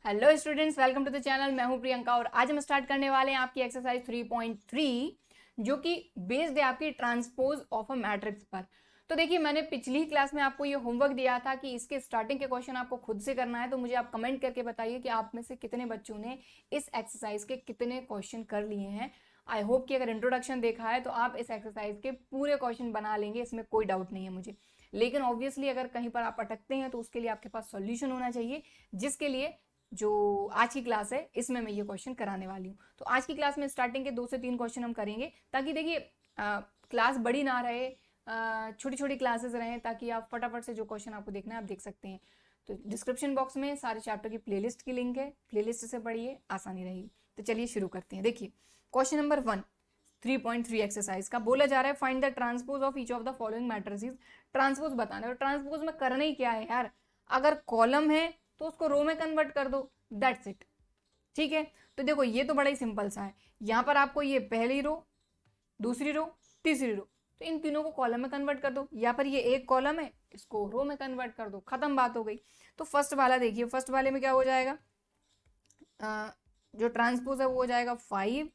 Hello students, welcome to the channel. मैं हूं प्रियंका और आज हम स्टार्ट करने वाले हैं आपकी एक्सरसाइज 3.3 जो कि बेस्ड है आपकी ट्रांसपोज ऑफ अ मैट्रिक्स पर। तो देखिए, मैंने पिछली क्लास में आपको ये होमवर्क दिया था कि इसके स्टार्टिंग के क्वेश्चन आपको खुद से करना है। तो मुझे आप कमेंट करके बताइए कि आप में से कितने बच्चों ने इस एक्सरसाइज के कितने क्वेश्चन कर लिए हैं। आई होप कि अगर इंट्रोडक्शन देखा है तो आप इस एक्सरसाइज के पूरे क्वेश्चन बना लेंगे, इसमें कोई डाउट नहीं है मुझे। लेकिन ऑब्वियसली अगर कहीं पर आप अटकते हैं तो उसके लिए आपके पास सॉल्यूशन होना चाहिए, जिसके लिए जो आज की क्लास है इसमें मैं ये क्वेश्चन कराने वाली हूँ। तो आज की क्लास में स्टार्टिंग के 2 से 3 क्वेश्चन हम करेंगे, ताकि देखिए क्लास बड़ी ना रहे, छोटी छोटी क्लासेस रहें, ताकि आप फटाफट से जो क्वेश्चन आपको देखना है आप देख सकते हैं। तो डिस्क्रिप्शन बॉक्स में सारे चैप्टर की प्लेलिस्ट की लिंक है, प्लेलिस्ट से पढ़िए, आसानी रहेगी। तो चलिए शुरू करते हैं। देखिए क्वेश्चन नंबर 1 3.3 एक्सरसाइज का बोला जा रहा है, find the transpose of each of the following matrices. Transpose बताना है। और ट्रांसपोज में करना ही क्या है यार, अगर कॉलम है तो उसको रो में कन्वर्ट कर दो, दैट्स इट। ठीक है, तो देखो ये तो बड़ा ही सिंपल सा है। यहां पर आपको ये पहली रो, दूसरी रो, तीसरी रो, तो इन तीनों को कॉलम में कन्वर्ट कर दो। यहाँ पर ये एक कॉलम है, इसको रो में कन्वर्ट कर दो, खत्म बात हो गई। तो फर्स्ट वाला देखिए, फर्स्ट वाले में क्या हो जाएगा, जो ट्रांसपोज है वो हो जाएगा 5,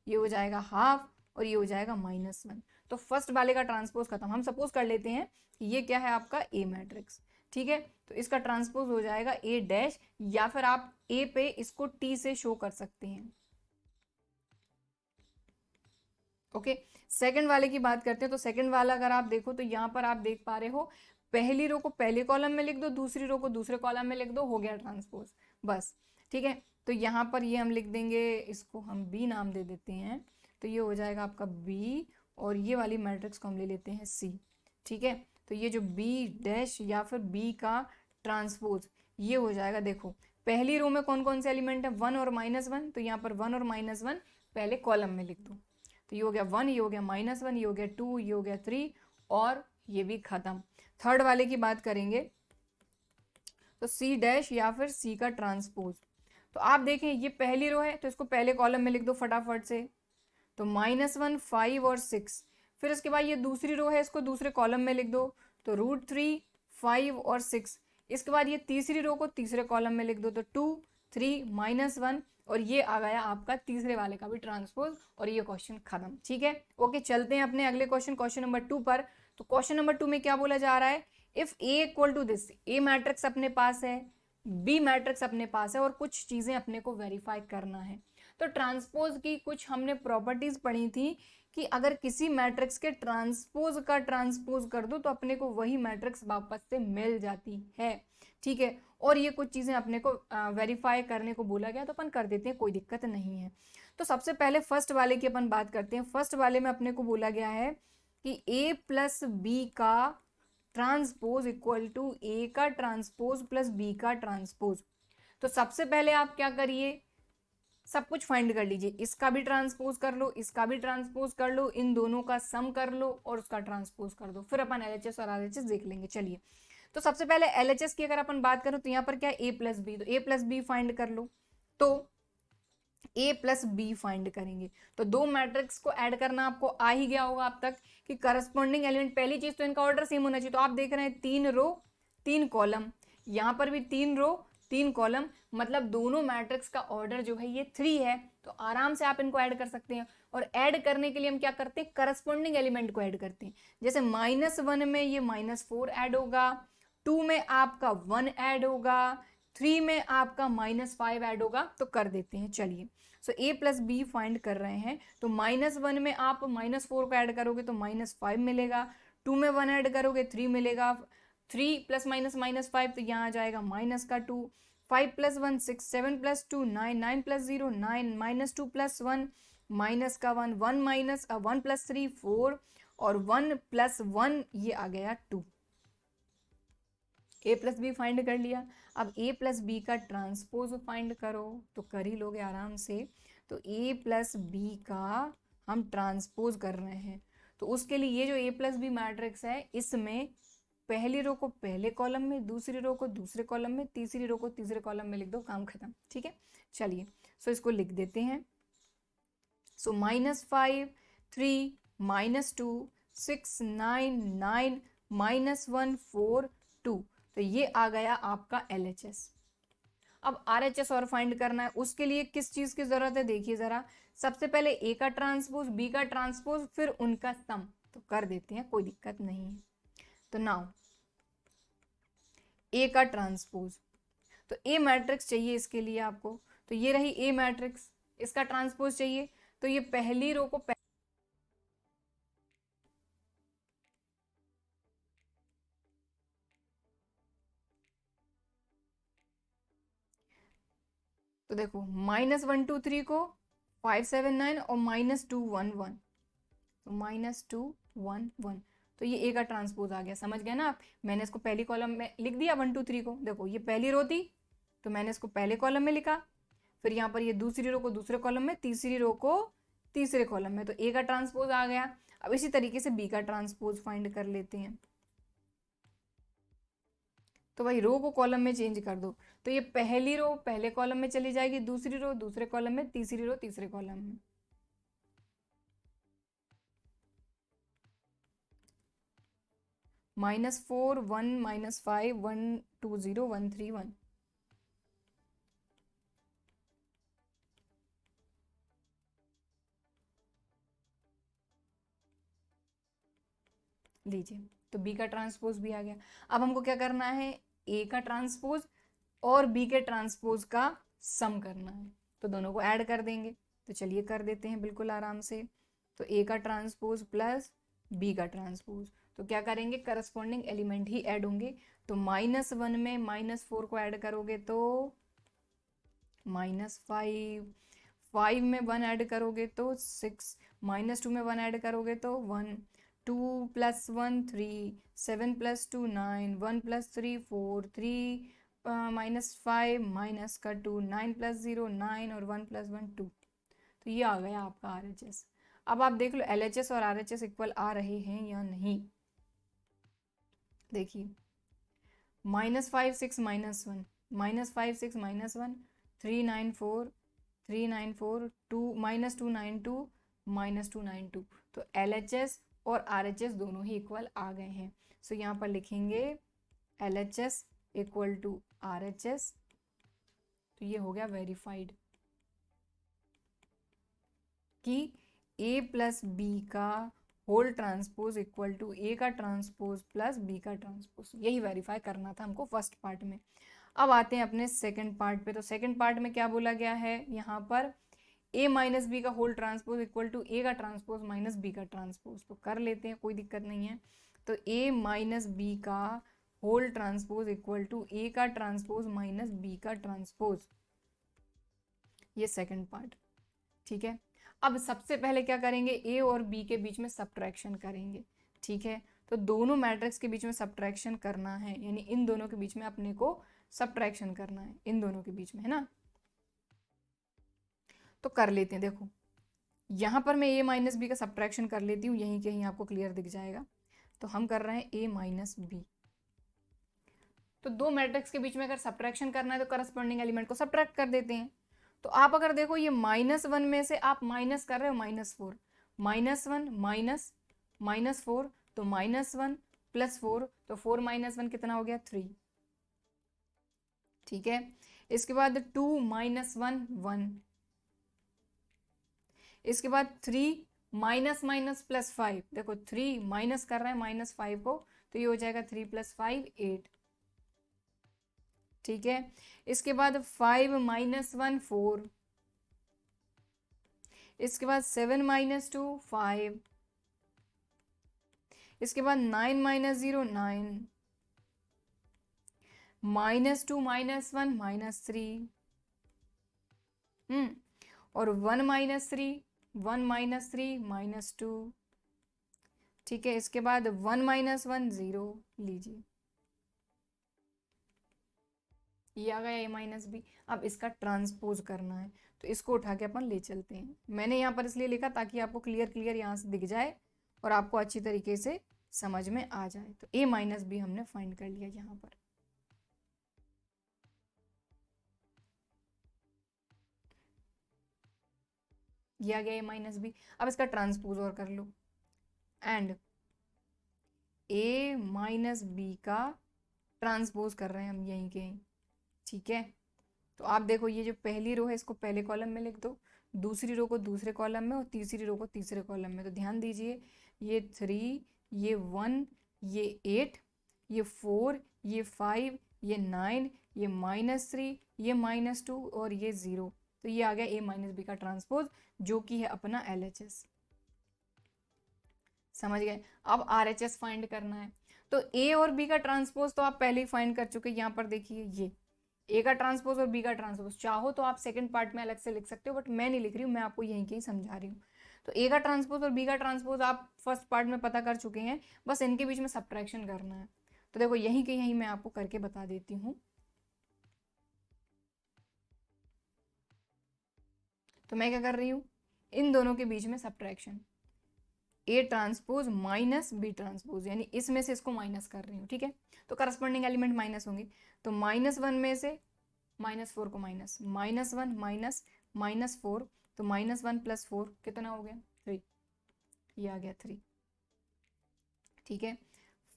ये हो जाएगा हाफ और ये हो जाएगा -1। तो फर्स्ट वाले का ट्रांसपोज खत्म। हम सपोज कर लेते हैं कि ये क्या है आपका ए मैट्रिक्स। ठीक है, तो इसका ट्रांसपोज हो जाएगा ए डैश, या फिर आप ए पे इसको टी से शो कर सकते हैं। ओके, सेकंड वाले की बात करते हैं। तो सेकंड वाला अगर आप देखो तो यहाँ पर आप देख पा रहे हो, पहली रो को पहले कॉलम में लिख दो, दूसरी रो को दूसरे कॉलम में लिख दो, हो गया ट्रांसपोज, बस। ठीक है, तो यहाँ पर ये हम लिख देंगे, इसको हम बी नाम दे देते हैं। तो ये हो जाएगा आपका बी, और ये वाली मैट्रिक्स को हम ले लेते हैं सी। ठीक है, तो ये जो बी डैश या फिर बी का ट्रांसपोज ये हो जाएगा। देखो पहली रो में कौन कौन से एलिमेंट है, 1 और -1, तो यहाँ पर 1 और -1 पहले कॉलम में लिख दो। तो ये हो गया 1, ये हो गया -1, ये हो गया 2, ये हो गया 3, और ये भी खत्म। थर्ड वाले की बात करेंगे तो सी डैश या फिर सी का ट्रांसपोज। तो आप देखें ये पहली रो है तो इसको पहले कॉलम में लिख दो फटाफट से। तो -1, 5 और 6। फिर इसके बाद ये दूसरी रो है, इसको दूसरे कॉलम में लिख दो। तो √3, 5 और 6। इसके बाद ये तीसरी रो को तीसरे कॉलम में लिख दो। तो 2, 3, -1, और ये आ गया आपका तीसरे वाले का भी ट्रांसपोज, और ये क्वेश्चन खत्म। ठीक है, ओके, चलते हैं अपने अगले क्वेश्चन, क्वेश्चन नंबर 2 पर। तो क्वेश्चन नंबर 2 में क्या बोला जा रहा है, if A equal to this, A matrix अपने पास है, बी मैट्रिक्स अपने पास है, और कुछ चीजें अपने को वेरीफाई करना है। तो ट्रांसपोज की कुछ हमने प्रॉपर्टीज पढ़ी थी कि अगर किसी मैट्रिक्स के ट्रांसपोज का ट्रांसपोज कर दो तो अपने को वही मैट्रिक्स वापस से मिल जाती है। ठीक है, और ये कुछ चीजें अपने को वेरीफाई करने को बोला गया, तो अपन कर देते हैं, कोई दिक्कत नहीं है। तो सबसे पहले फर्स्ट वाले की अपन बात करते हैं। फर्स्ट वाले में अपने को बोला गया है कि a प्लस बी का ट्रांसपोज इक्वल टू ए का ट्रांसपोज प्लस बी का ट्रांसपोज। तो सबसे पहले आप क्या करिए, सब कुछ फाइंड कर लीजिए, इसका भी ट्रांसपोज कर लो, इसका भी ट्रांसपोज कर लो, इन दोनों का सम कर लो और उसका ट्रांसपोज कर दो, फिर अपन एलएचएस और आरएचएस देख लेंगे। चलिए, तो सबसे पहले एलएचएस की अगर अपन बात करें तो यहाँ पर क्या है, ए प्लस बी, तो ए प्लस बी फाइंड कर लो। तो ए प्लस बी फाइंड करेंगे तो दो मैट्रिक्स को ऐड करना आपको आ ही गया होगा अब तक कि करस्पॉन्डिंग एलिमेंट, पहली चीज तो इनका ऑर्डर सेम होना चाहिए। तो आप देख रहे हैं 3 रो 3 कॉलम, यहाँ पर भी 3 रो 3 कॉलम, मतलब दोनों मैट्रिक्स का ऑर्डर जो है ये 3 है। तो आराम से आप इनको ऐड कर सकते हैं। और ऐड करने के लिए हम क्या करते हैं, करस्पॉन्डिंग एलिमेंट को ऐड करते हैं। जैसे -1 में ये -4 ऐड होगा, 2 में आपका 1 ऐड होगा, 3 में आपका -5 ऐड होगा। तो कर देते हैं, चलिए। सो ए प्लस बी फाइंड कर रहे हैं। तो -1 में आप -4 को ऐड करोगे तो -5 मिलेगा, 2 में 1 ऐड करोगे 3 मिलेगा, 3 प्लस माइनस -5, तो यहाँ आ जाएगा -2, 5 plus 1 6, 7 plus 2 9, 9 plus 0 9, -2 plus 1 -1, 1 plus 3 4, और 1 प्लस 1 ये आ गया 2। ए प्लस बी फाइंड कर लिया। अब ए प्लस बी का ट्रांसपोज फाइंड करो, तो कर ही लोगे आराम से। तो ए प्लस बी का हम ट्रांसपोज कर रहे हैं, तो उसके लिए ये जो ए प्लस बी मैट्रिक्स है, इसमें पहली रो को पहले कॉलम में, दूसरी रो को दूसरे कॉलम में, तीसरी रो को तीसरे कॉलम में लिख दो, काम खत्म। ठीक है, चलिए, सो इसको लिख देते हैं। सो -5 3 -2 6 9 9 -1 4 2, तो ये आ गया आपका LHS। अब RHS और फाइंड करना है, उसके लिए किस चीज की जरूरत है देखिए जरा। सबसे पहले ए का ट्रांसपोज, बी का ट्रांसपोज, फिर उनका सम। तो कर देते हैं, कोई दिक्कत नहीं है। तो नाउ ए का ट्रांसपोज, तो ए मैट्रिक्स चाहिए इसके लिए आपको, तो ये रही ए मैट्रिक्स, इसका ट्रांसपोज चाहिए, तो ये पहली रो को तो देखो -1 2 3 को 5 7 9 और -2 1 1, तो -2 1 1, तो ये ए का ट्रांसपोज आ गया। समझ गए ना आप? मैंने इसको पहली कॉलम में लिख दिया 1 2 3 को, देखो ये पहली रो थी तो मैंने इसको पहले कॉलम में लिखा, फिर यहाँ पर ये दूसरी रो को दूसरे कॉलम में, तीसरी रो को तीसरे कॉलम में, तो ए का ट्रांसपोज आ गया। अब इसी तरीके से बी का ट्रांसपोज फाइंड कर लेते हैं। तो भाई रो को कॉलम में चेंज कर दो, तो ये पहली रो पहले कॉलम में चली जाएगी, दूसरी रो दूसरे कॉलम में, तीसरी रो तीसरे कॉलम में। -4 1 -5 1 2 0 1 3 1, लीजिए, तो बी का ट्रांसपोज भी आ गया। अब हमको क्या करना है, ए का ट्रांसपोज और बी के ट्रांसपोज का सम करना है, तो दोनों को ऐड कर देंगे। तो चलिए कर देते हैं बिल्कुल आराम से। तो ए का ट्रांसपोज प्लस बी का ट्रांसपोज, तो क्या करेंगे, करस्पॉन्डिंग एलिमेंट ही ऐड होंगे। तो -1 में -4 को ऐड करोगे तो -5, 5 में 1 ऐड करोगे तो 6, -2 में 1 ऐड करोगे तो 1, 2 + 1 3, 7 + 2 9, 1 + 3 4, 3 -5 -2 9 + 0 9 और 1 + 1 2। तो ये आ गया आपका RHS। अब आप देख लो LHS और RHS इक्वल आ रहे हैं या नहीं। देखिए -5 6 -1, -5 6 -1 3 9 4 3 9 4 2 -2 9 2 -2 9 2, तो LHS और RHS दोनों ही इक्वल आ गए हैं। सो यहाँ पर लिखेंगे LHS इक्वल टू RHS, तो ये हो गया वेरीफाइड कि A प्लस बी का होल ट्रांसपोज इक्वल टू ए का ट्रांसपोज प्लस बी का ट्रांसपोज। यही वेरीफाई करना था हमको फर्स्ट पार्ट में। अब आते हैं अपने सेकंड पार्ट पे। तो सेकंड पार्ट में क्या बोला गया है यहाँ पर, a माइनस बी का होल ट्रांसपोज इक्वल टू ए का ट्रांसपोज माइनस बी का ट्रांसपोज। तो कर लेते हैं, कोई दिक्कत नहीं है। तो a माइनस बी का होल ट्रांसपोज इक्वल टू ए का ट्रांसपोज माइनस बी का ट्रांसपोज, ये सेकंड पार्ट। ठीक है, अब सबसे पहले क्या करेंगे, ए और बी के बीच में सब्ट्रैक्शन करेंगे। ठीक है, तो दोनों मैट्रिक्स के बीच में सब्ट्रैक्शन करना है, यानी इन दोनों के बीच में अपने को सब्ट्रैक्शन करना है, इन दोनों के बीच में, है ना। तो कर लेते हैं, देखो यहां पर मैं a माइनस बी का सब्ट्रैक्शन कर लेती हूँ, यहीं कहीं आपको क्लियर दिख जाएगा। तो हम कर रहे हैं a माइनस बी। तो दो मैट्रिक्स के बीच में अगर सब्ट्रैक्शन करना है तो करस्पॉन्डिंग एलिमेंट को सब्ट्रैक्ट कर देते हैं। तो आप अगर देखो ये -1 में से आप माइनस कर रहे हो -4, -1 माइनस -4, तो -1 + 4, तो 4 - 1 कितना हो गया, 3। ठीक है, इसके बाद 2 - 1 1, इसके बाद 3 माइनस माइनस प्लस 5, देखो 3 माइनस कर रहे हैं -5 को, तो ये हो जाएगा 3 + 5 8। ठीक है, इसके बाद 5 - 1 4, इसके बाद 7 - 2 5, इसके बाद 9 - 0 9, -2 - 1 -3, और 1 - 3 1 - 3 -2। ठीक है, इसके बाद 1 - 1 0, लीजिए ये आ गया a माइनस बी। अब इसका ट्रांसपोज करना है, तो इसको उठा के अपन ले चलते हैं। मैंने यहाँ पर इसलिए लिखा ताकि आपको क्लियर क्लियर यहाँ से दिख जाए और आपको अच्छी तरीके से समझ में आ जाए। तो a माइनस बी हमने फाइंड कर लिया यहाँ पर। ये आ गया a माइनस बी। अब इसका ट्रांसपोज और कर लो, एंड a माइनस बी का ट्रांसपोज कर रहे हैं हम यहीं के यहीं। ठीक है, तो आप देखो ये जो पहली रो है इसको पहले कॉलम में लिख दो, दूसरी रो को दूसरे कॉलम में और तीसरी रो को तीसरे कॉलम में। तो ध्यान दीजिए, ये 3, ये 1, ये 8, ये 4, ये 5, ये 9, ये -3, ये -2 और ये 0। तो ये आ गया A माइनस बी का ट्रांसपोज, जो कि है अपना LHS। समझ गए? अब RHS फाइंड करना है। तो A और B का ट्रांसपोज तो आप पहले ही फाइंड कर चुके हैं। यहाँ पर देखिए, ये A का ट्रांसपोज और B का ट्रांसपोज, चाहो तो आप सेकंड पार्ट में अलग से लिख सकते हो, बट मैं नहीं लिख रही हूँ, मैं आपको यहीं के ही समझा रही हूँ। तो A का ट्रांसपोज और B का ट्रांसपोज आप फर्स्ट पार्ट में पता कर चुके हैं, बस इनके बीच में सब्ट्रैक्शन करना है। तो देखो यहीं के यहीं मैं आपको करके बता देती हूँ। तो मैं क्या कर रही हूँ, इन दोनों के बीच में subtraction, A transpose minus B transpose, यानी इसमें से इसको माइनस कर रही हूँ। ठीक है, तो करस्पॉन्डिंग एलिमेंट माइनस होंगे। तो -1 में से -4 को माइनस, -1 माइनस -4, तो -1 + 4 कितना हो गया, 3। ये आ गया 3। ठीक है,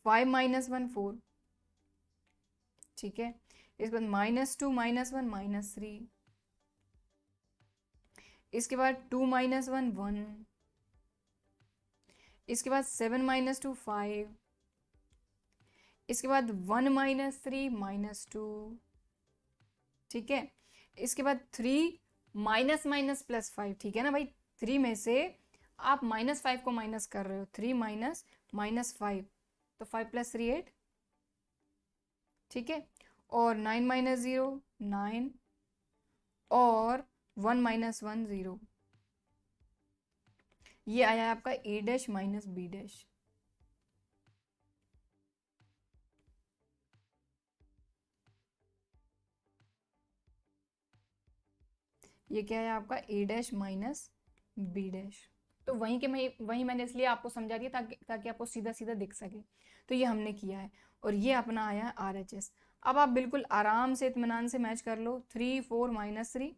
5 - 1 4। ठीक है, इसके बाद -2 - 1 -3। इसके बाद 2 - 1 1। इसके बाद 7 - 2 5। इसके बाद 1 - 3 -2। ठीक है, इसके बाद 3 माइनस माइनस प्लस 5। ठीक है ना भाई, 3 में से आप -5 को माइनस कर रहे हो, 3 माइनस -5, तो 5 + 3 8। ठीक है, और 9 - 0 9, और 1 - 1 0। ये आया आपका A' माइनस B'। ये क्या है आपका A' माइनस B'। तो वहीं मैंने इसलिए आपको समझा दिया ताकि आपको सीधा सीधा दिख सके। तो ये हमने किया है, और ये अपना आया है RHS। अब आप बिल्कुल आराम से इत्मीनान से मैच कर लो, 3 4 -3,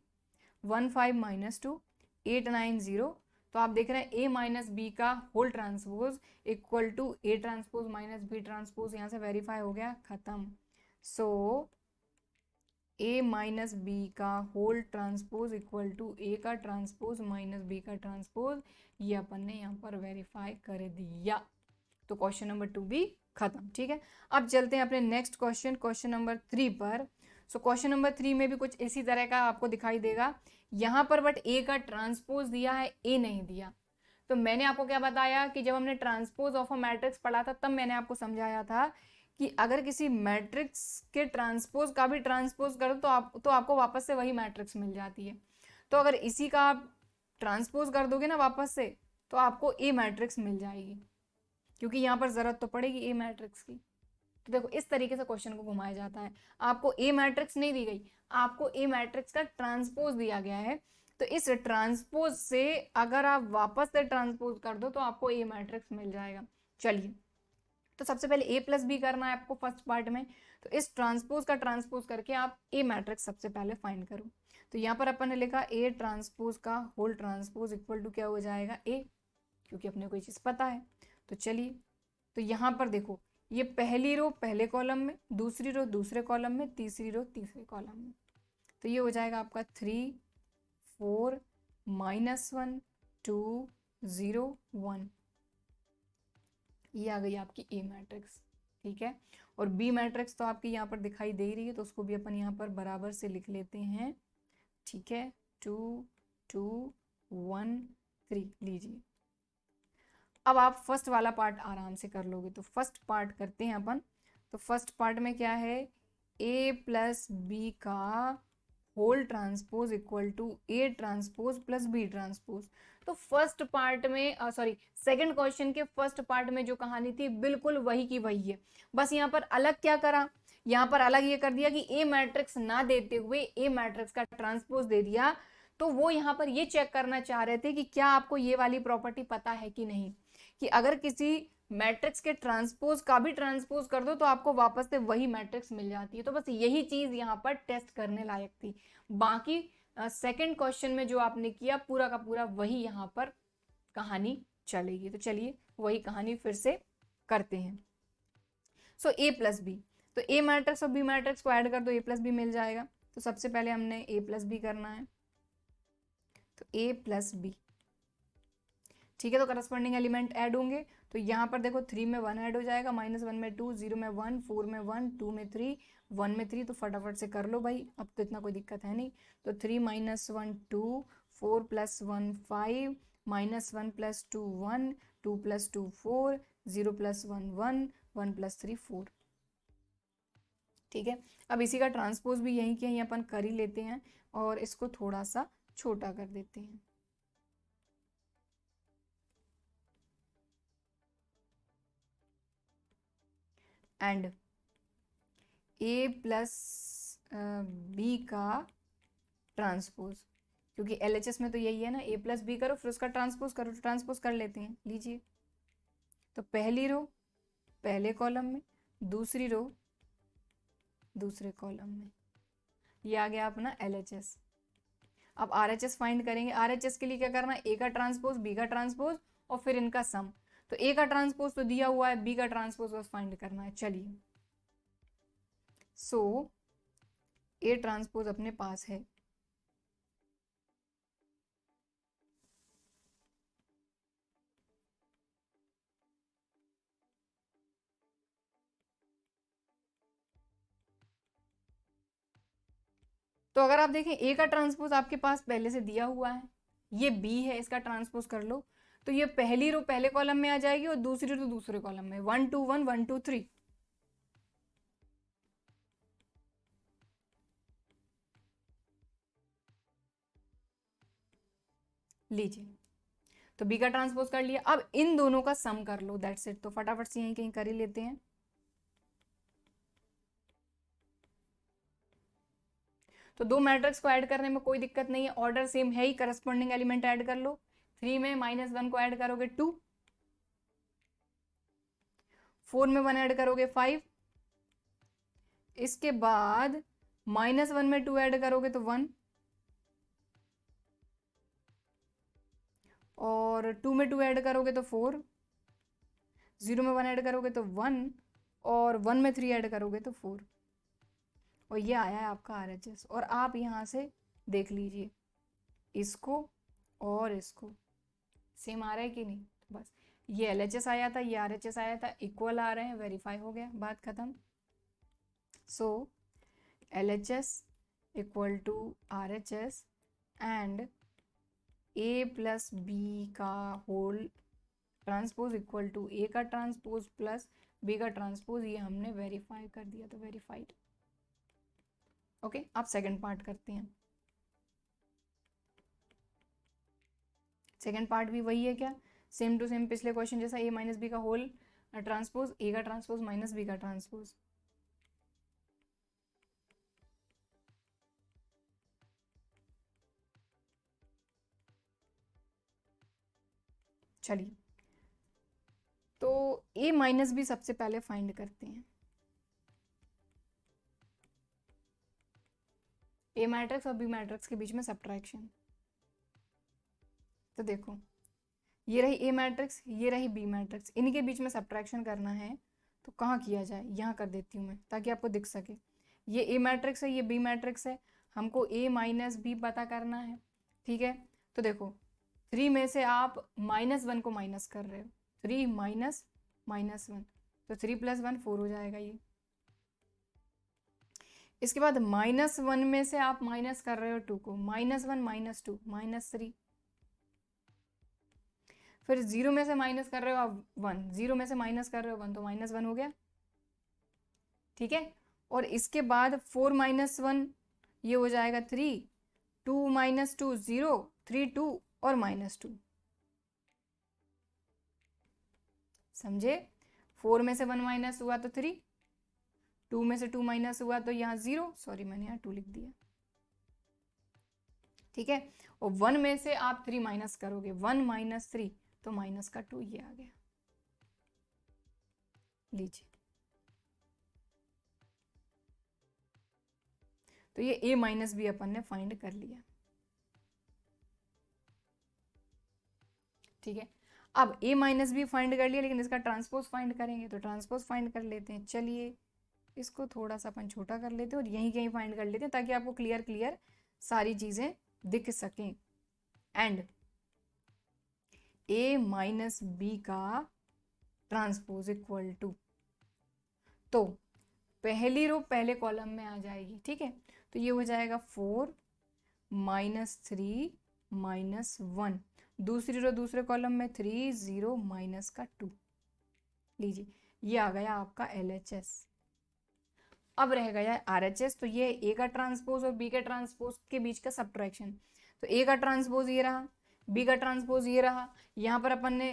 1 5 -2, 8 9 0। तो आप देख रहे हैं A माइनस बी का whole transpose equal to A transpose minus B transpose, यहाँ से वेरीफाई हो गया, खत्म। सो A माइनस बी का whole transpose equal to A का ट्रांसपोज माइनस B का ट्रांसपोज, ये अपन ने यहाँ पर वेरीफाई कर दिया। तो क्वेश्चन नंबर 2 भी खत्म। ठीक है, अब चलते हैं अपने नेक्स्ट क्वेश्चन, क्वेश्चन नंबर 3 पर। सो क्वेश्चन नंबर 3 में भी कुछ इसी तरह का आपको दिखाई देगा यहाँ पर, बट A का ट्रांसपोज दिया है, A नहीं दिया। तो मैंने आपको क्या बताया कि जब हमने ट्रांसपोज ऑफ अ मैट्रिक्स पढ़ा था, तब मैंने आपको समझाया था कि अगर किसी मैट्रिक्स के ट्रांसपोज का भी ट्रांसपोज करो तो आपको वापस से वही मैट्रिक्स मिल जाती है। तो अगर इसी का आप ट्रांसपोज कर दोगे ना वापस से, तो आपको ए मैट्रिक्स मिल जाएगी, क्योंकि यहाँ पर जरूरत तो पड़ेगी ए मैट्रिक्स की। तो देखो इस तरीके से क्वेश्चन को घुमाया जाता है। आपको ए मैट्रिक्स नहीं दी गई, आपको ए मैट्रिक्स का ट्रांसपोज दिया गया है। तो इस ट्रांसपोज से अगर आप वापस से ट्रांसपोज कर दो तो आपको ए मैट्रिक्स मिल जाएगा। चलिए, तो सबसे पहले ए प्लस बी करना है आपको फर्स्ट पार्ट में। तो इस ट्रांसपोज का ट्रांसपोज करके आप ए मैट्रिक्स सबसे पहले फाइंड करो। तो यहाँ पर अपन ने लिखा ए ट्रांसपोज का होल ट्रांसपोज इक्वल टू क्या हो जाएगा, ए, क्योंकि अपने को ये चीज़ पता है। तो चलिए, तो यहाँ पर देखो, ये पहली रो पहले कॉलम में, दूसरी रो दूसरे कॉलम में, तीसरी रो तीसरे कॉलम में। तो ये हो जाएगा आपका 3 4 -1 2 0 1। ये आ गई आपकी ए मैट्रिक्स। ठीक है, और बी मैट्रिक्स तो आपकी यहाँ पर दिखाई दे रही है, तो उसको भी अपन यहाँ पर बराबर से लिख लेते हैं। ठीक है, 2 2 1 3 लीजिए। अब आप फर्स्ट वाला पार्ट आराम से कर लोगे। तो फर्स्ट पार्ट करते हैं अपन। तो फर्स्ट पार्ट में क्या है, ए प्लस बी का whole transpose equal to A transpose plus B transpose. तो फर्स्ट पार्ट में सॉरी सेकंड क्वेश्चन के फर्स्ट पार्ट में जो कहानी थी बिल्कुल वही की वही है, बस यहाँ पर अलग क्या करा, यहाँ पर अलग ये कर दिया कि ए मैट्रिक्स ना देते हुए ए मैट्रिक्स का ट्रांसपोज दे दिया। तो वो यहाँ पर ये चेक करना चाह रहे थे कि क्या आपको ये वाली प्रॉपर्टी पता है कि नहीं, कि अगर किसी मैट्रिक्स के ट्रांसपोज का भी ट्रांसपोज कर दो तो आपको वापस से वही मैट्रिक्स मिल जाती है। तो बस यही चीज यहाँ पर टेस्ट करने लायक थी। बाकी सेकंड क्वेश्चन में जो आपने किया पूरा का पूरा वही यहाँ पर कहानी चलेगी। तो चलिए वही कहानी फिर से करते हैं। सो ए प्लस बी, तो ए मैट्रिक्स और बी मैट्रिक्स को ऐड कर दो, ए प्लस बी मिल जाएगा। तो सबसे पहले हमने a प्लस बी करना है, तो a प्लस बी, ठीक है। तो करस्पॉन्डिंग एलिमेंट ऐड होंगे, तो यहाँ पर देखो 3 में 1 ऐड हो जाएगा, -1 में 2, 0 में 1, 4 में 1, 2 में 3, 1 में 3, तो फटाफट से कर लो भाई, अब तो इतना कोई दिक्कत है नहीं। तो 3 - 1 2, 4 + 1 5, -1 + 2 1, 2 + 2 4, 0 + 1 1, 1 + 3 4, ठीक है। अब इसी का ट्रांसपोज भी यहीं के यहीं अपन कर ही लेते हैं और इसको थोड़ा सा छोटा कर देते हैं। एंड a प्लस बी का ट्रांसपोज, क्योंकि LHS में तो यही है ना, a प्लस बी करो फिर उसका ट्रांसपोज करो, तो ट्रांसपोज कर लेते हैं। लीजिए, तो पहली रो पहले कॉलम में, दूसरी रो दूसरे कॉलम में, ये आ गया अपना LHS। अब RHS फाइंड करेंगे। RHS के लिए क्या करना है, a का ट्रांसपोज, b का ट्रांसपोज और फिर इनका सम। तो a का ट्रांसपोज तो दिया हुआ है, b का ट्रांसपोज बस फाइंड करना है। चलिए, सो a ट्रांसपोज अपने पास है, तो अगर आप देखें a का ट्रांसपोज आपके पास पहले से दिया हुआ है, ये b है, इसका ट्रांसपोज कर लो, तो ये पहली रो पहले कॉलम में आ जाएगी और दूसरी रो दूसरे कॉलम में, 1 2 1 1 2 3। लीजिए, तो b का ट्रांसपोज कर लिया। अब इन दोनों का सम कर लो, दैट्स इट। तो फटाफट से यहीं कहीं कर ही लेते हैं। तो दो मैट्रिक्स को ऐड करने में कोई दिक्कत नहीं है, ऑर्डर सेम है ही, करस्पॉन्डिंग एलिमेंट ऐड कर लो। 3 में -1 को ऐड करोगे 2, 4 में 1 ऐड करोगे 5, इसके बाद -1 में 2 ऐड करोगे तो 1, और 2 में 2 ऐड करोगे तो 4, 0 में 1 ऐड करोगे तो 1, और 1 में 3 ऐड करोगे तो 4, और ये आया है आपका RHS। और आप यहाँ से देख लीजिए, इसको और इसको सेम आ रहा है कि नहीं, तो बस ये LHS आया था, ये RHS आया था, इक्वल आ रहे हैं, वेरीफाई हो गया, बात खत्म। So LHS equal to RHS and a plus B का whole transpose equal to a का ट्रांसपोज प्लस b का ट्रांसपोज, ये हमने वेरीफाई कर दिया, तो वेरीफाइड। ओके, आप सेकंड पार्ट करते हैं। सेकंड पार्ट भी वही है क्या, सेम टू सेम पिछले क्वेश्चन जैसा, a माइनस बी का होल ट्रांसपोज, a का ट्रांसपोज माइनस b का ट्रांसपोज। चलिए, तो a माइनस बी सबसे पहले फाइंड करते हैं। a मैट्रिक्स और b मैट्रिक्स के बीच में सब्ट्रैक्शन। तो देखो, ये रही a मैट्रिक्स, ये रही b मैट्रिक्स, इनके बीच में सब्ट्रैक्शन करना है, तो कहाँ किया जाए, यहाँ कर देती हूँ मैं ताकि आपको दिख सके। ये a मैट्रिक्स है, ये b मैट्रिक्स है, हमको a माइनस बी पता करना है, ठीक है। तो देखो, 3 में से आप -1 को माइनस कर रहे हो, 3 माइनस -1, तो 3 + 1 4 हो जाएगा ये। इसके बाद -1 में से आप माइनस कर रहे हो 2 को, -1 - 2 -3, फिर 0 में से माइनस कर रहे हो आप 1, 0 में से माइनस कर रहे हो 1, तो -1 हो गया, ठीक है। और इसके बाद 4 - 1 ये हो जाएगा 3, 2 - 2 0, 3 2 और -2, समझे। 4 में से 1 माइनस हुआ तो 3, 2 में से 2 माइनस हुआ तो यहाँ 0, सॉरी मैंने यहाँ 2 लिख दिया, ठीक है। और 1 में से आप 3 माइनस करोगे, 1 - 3 तो -2, ये आ गया। लीजिए, तो ये a माइनस बी अपन ने फाइंड कर लिया, ठीक है। अब a माइनस बी फाइंड कर लिया, लेकिन इसका ट्रांसपोज फाइंड करेंगे, तो ट्रांसपोज फाइंड कर लेते हैं। चलिए, इसको थोड़ा सा अपन छोटा कर लेते हैं और यहीं कहीं फाइंड कर लेते हैं ताकि आपको क्लियर सारी चीजें दिख सकें। एंड a माइनस बी का ट्रांसपोज इक्वल टू, तो पहली रो पहले कॉलम में आ जाएगी, ठीक है। तो ये हो जाएगा 4 माइनस 3 माइनस 1, दूसरी रो दूसरे कॉलम में 3 0 माइनस का 2। लीजिए ये आ गया आपका LHS। अब रह गया RHS, तो ये A का ट्रांसपोज और B के ट्रांसपोज के बीच का सब्ट्रैक्शन। तो A का ट्रांसपोज ये रहा, B का ट्रांसपोज ये रहा। यहाँ पर अपन ने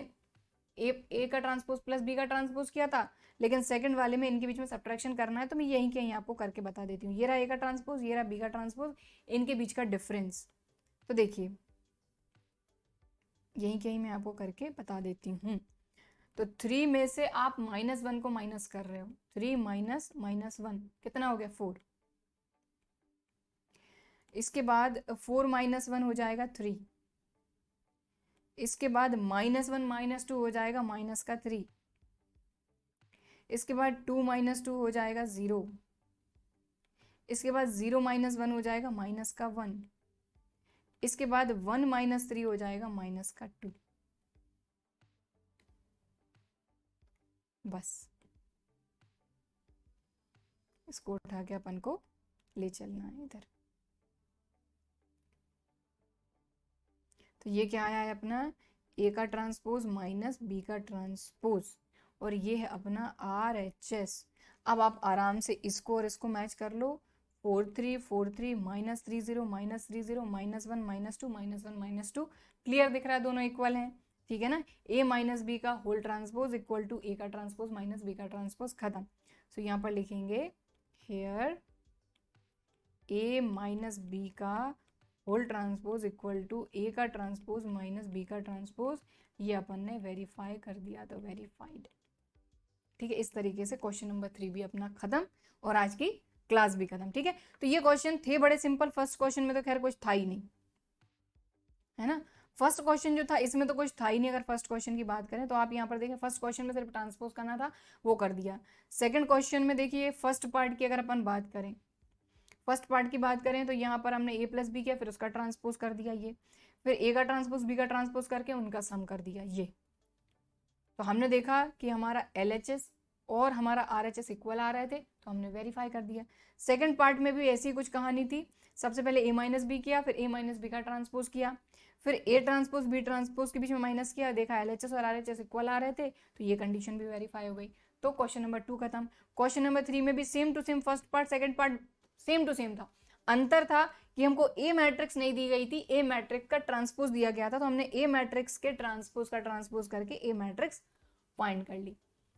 A का ट्रांसपोज प्लस B का ट्रांसपोज किया था, लेकिन सेकंड वाले में इनके बीच में सब्ट्रैक्शन करना है, तो मैं यहीं कहीं आपको करके बता देती हूँ। ये रहा A का ट्रांसपोज, ये रहा B का ट्रांसपोज, इनके बीच का डिफरेंस। तो देखिए यहीं कहीं मैं आपको करके बता देती हूँ। तो 3 में से आप -1 को माइनस कर रहे हो, 3 माइनस -1 कितना हो गया 4। इसके बाद 4 माइनस 1 हो जाएगा 3, इसके बाद -1 -2 हो जाएगा माइनस का 3, इसके बाद 2 माइनस 2 हो जाएगा 0, इसके बाद 0 माइनस 1 हो जाएगा माइनस का 1, इसके बाद 1 माइनस 3 हो जाएगा माइनस का 2। बस इसको उठा के अपन को ले चलना है इधर। तो ये क्या आया है अपना A का ट्रांसपोज माइनस B का ट्रांसपोज, और ये है अपना RHS। अब आप आराम से इसको और इसको मैच कर लो। 4 3 4 3 माइनस 3 0 माइनस 3 0 -1 -2 -1 -2, क्लियर दिख रहा है, दोनों इक्वल हैं, ठीक है ना। A माइनस बी का whole transpose equal to A का ट्रांसपोज माइनस B का ट्रांसपोज, खत्म। सो यहाँ पर लिखेंगे हेयर A माइनस बी का whole transpose equal to A का ट्रांसपोज माइनस B का ट्रांसपोज। ये अपन ने वेरीफाई कर दिया, तो वेरीफाइड, ठीक है। इस तरीके से क्वेश्चन नंबर 3 भी अपना खत्म और आज की क्लास भी खत्म, ठीक है। तो ये क्वेश्चन थे बड़े सिंपल, फर्स्ट क्वेश्चन में तो खैर कुछ था ही नहीं, है ना। फर्स्ट क्वेश्चन जो था इसमें तो कुछ था ही नहीं। अगर फर्स्ट क्वेश्चन की बात करें तो आप यहाँ पर देखिए, फर्स्ट क्वेश्चन में सिर्फ ट्रांसपोज करना था, वो कर दिया। सेकंड क्वेश्चन में देखिए फर्स्ट पार्ट की अगर अपन बात करें, फर्स्ट पार्ट की बात करें तो यहाँ पर हमने A प्लस बी किया, फिर उसका ट्रांसपोज कर दिया ये, फिर A का ट्रांसपोज B का ट्रांसपोज करके उनका सम कर दिया ये। तो हमने देखा कि हमारा LHS और हमारा RHS इक्वल आ रहे थे, तो हमने वेरीफाई कर दिया। सेकंड पार्ट में भी ऐसी कुछ कहानी थी, सबसे पहले A माइनस बी किया, फिर A माइनस बी का ट्रांसपोज किया, फिर A ट्रांसपोज B ट्रांसपोज के बीच में माइनस किया, देखा LHS और RHS इक्वल आ रहे थे, तो ये कंडीशन भी वेरीफाई हो गई। तो क्वेश्चन नंबर 2 खत्म। क्वेश्चन नंबर 3 में भी same to same, first part second part same to same था। अंतर था कि हमको A मैट्रिक्स नहीं दी गई थी, A मैट्रिक्स का ट्रांसपोज दिया गया था, तो हमने A मैट्रिक्स के ट्रांसपोज का ट्रांसपोज करके A मैट्रिक्स फाइंड कर ली।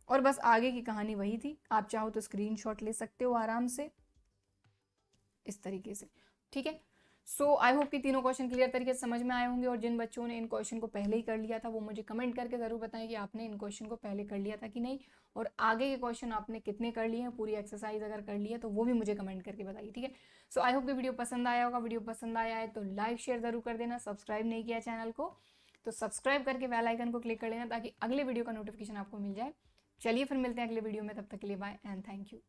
और बस आगे की कहानी वही थी। आप चाहो तो स्क्रीनशॉट ले सकते हो आराम से इस तरीके से, ठीक है। सो आई होप कि तीनों क्वेश्चन क्लियर तरीके से समझ में आए होंगे, और जिन बच्चों ने इन क्वेश्चन को पहले ही कर लिया था वो मुझे कमेंट करके ज़रूर बताएं कि आपने इन क्वेश्चन को पहले कर लिया था कि नहीं, और आगे के क्वेश्चन आपने कितने कर लिए हैं, पूरी एक्सरसाइज अगर कर ली है तो वो भी मुझे कमेंट करके बताइए, ठीक है। सो आई होप कि वीडियो पसंद आया होगा। वीडियो पसंद आया है तो लाइक शेयर ज़रूर कर देना, सब्सक्राइब नहीं किया चैनल को तो सब्सक्राइब करके बेल आइकन को क्लिक कर लेना ताकि अगले वीडियो का नोटिफिकेशन आपको मिल जाए। चलिए फिर मिलते हैं अगले वीडियो में, तब तक के लिए बाय एंड थैंक यू।